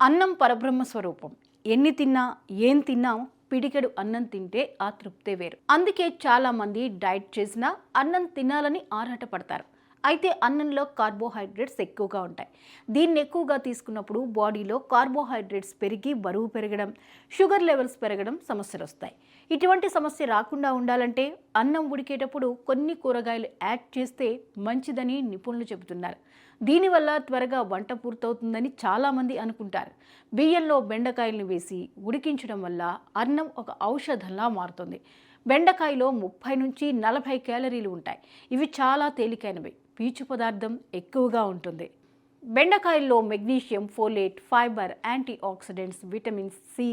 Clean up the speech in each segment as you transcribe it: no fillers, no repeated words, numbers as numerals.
అన్నం పరబ్రహ్మ స్వరూపం. ఎన్ని తిన్నా ఏం తిన్నా పిడికెడు అన్నం తింటే ఆ తృప్తే వేరు. అందుకే చాలా మంది డైట్ చేసినా అన్నం తినాలని ఆరాటపడతారు. అయితే అన్నంలో కార్బోహైడ్రేట్స్ ఎక్కువగా ఉంటాయి. దీన్ని ఎక్కువగా తీసుకున్నప్పుడు బాడీలో కార్బోహైడ్రేట్స్ పెరిగి బరువు పెరగడం, షుగర్ లెవెల్స్ పెరగడం సమస్యలు వస్తాయి. ఇటువంటి సమస్య రాకుండా ఉండాలంటే అన్నం ఉడికేటప్పుడు కొన్ని కూరగాయలు యాడ్ చేస్తే మంచిదని నిపుణులు చెబుతున్నారు. దీనివల్ల త్వరగా వంట పూర్తవుతుందని చాలామంది అనుకుంటారు. బియ్యంలో బెండకాయలను వేసి ఉడికించడం వల్ల అన్నం ఒక ఔషధంలా మారుతుంది. బెండకాయలో 30 నుంచి 40 క్యాలరీలు ఉంటాయి. ఇవి చాలా తేలికైనవి. పీచు పదార్థం ఎక్కువగా ఉంటుంది. బెండకాయల్లో magnesium, folate, fibre, antioxidants, vitamins C,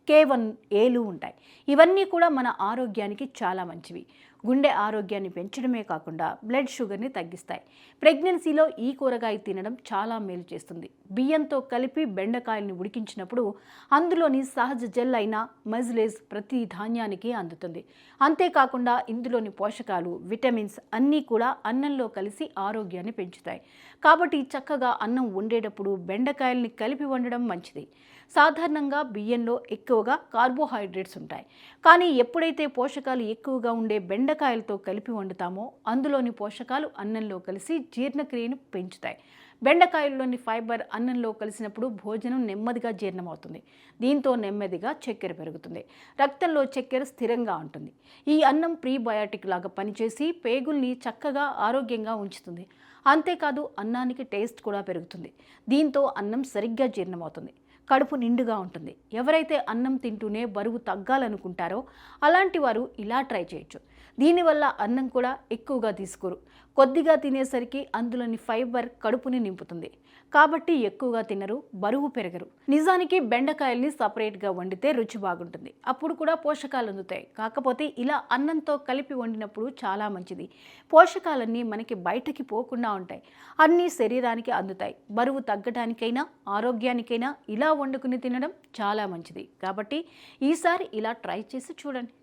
K1Aలు ఉంటాయి. ఇవన్నీ కూడా మన ఆరోగ్యానికి చాలా మంచివి. గుండె ఆరోగ్యాన్ని పెంచడమే కాకుండా బ్లడ్ షుగర్ని తగ్గిస్తాయి. ప్రెగ్నెన్సీలో ఈ కూరగాయ తినడం చాలా మేలు చేస్తుంది. బియ్యంతో కలిపి బెండకాయల్ని ఉడికించినప్పుడు అందులోని సహజ జెల్ అయిన మజ్లేజ్ ప్రతి ధాన్యానికి అందుతుంది. అంతేకాకుండా ఇందులోని పోషకాలు, విటమిన్స్ అన్నీ కూడా అన్నంలో కలిసి ఆరోగ్యాన్ని పెంచుతాయి. కాబట్టి చక్కగా అన్నం వండేటప్పుడు బెండకాయల్ని కలిపి వండడం మంచిది. సాధారణంగా బియ్యంలో ఎక్కువగా కార్బోహైడ్రేట్స్ ఉంటాయి. కానీ ఎప్పుడైతే పోషకాలు ఎక్కువగా ఉండే బెండకాయలతో కలిపి వండుతామో అందులోని పోషకాలు అన్నంలో కలిసి జీర్ణక్రియను పెంచుతాయి. బెండకాయల్లోని ఫైబర్ అన్నంలో కలిసినప్పుడు భోజనం నెమ్మదిగా జీర్ణమవుతుంది. దీంతో నెమ్మదిగా చక్కెర పెరుగుతుంది. రక్తంలో చక్కెర స్థిరంగా ఉంటుంది. ఈ అన్నం ప్రీబయాటిక్ లాగా పనిచేసి పేగుల్ని చక్కగా ఆరోగ్యంగా ఉంచుతుంది. అంతేకాదు అన్నానికి టేస్ట్ కూడా పెరుగుతుంది. దీంతో అన్నం సరిగ్గా జీర్ణమవుతుంది. కడుపు నిండుగా ఉంటుంది. ఎవరైతే అన్నం తింటూనే బరువు తగ్గాలనుకుంటారో అలాంటి వారు ఇలా ట్రై చేయొచ్చు. దీనివల్ల అన్నం కూడా ఎక్కువగా తీసుకోరు. కొద్దిగా తినేసరికి అందులోని ఫైబర్ కడుపుని నింపుతుంది. కాబట్టి ఎక్కువగా తినరు, బరువు పెరగరు. నిజానికి బెండకాయల్ని సపరేట్గా వండితే రుచి బాగుంటుంది. అప్పుడు కూడా పోషకాలు అందుతాయి. కాకపోతే ఇలా అన్నంతో కలిపి వండినప్పుడు చాలా మంచిది. పోషకాలన్నీ మనకి బయటకి పోకుండా ఉంటాయి. అన్నీ శరీరానికి అందుతాయి. బరువు తగ్గడానికైనా ఆరోగ్యానికైనా ఇలా వండుకుని తినడం చాలా మంచిది. కాబట్టి ఈసారి ఇలా ట్రై చేసి చూడండి.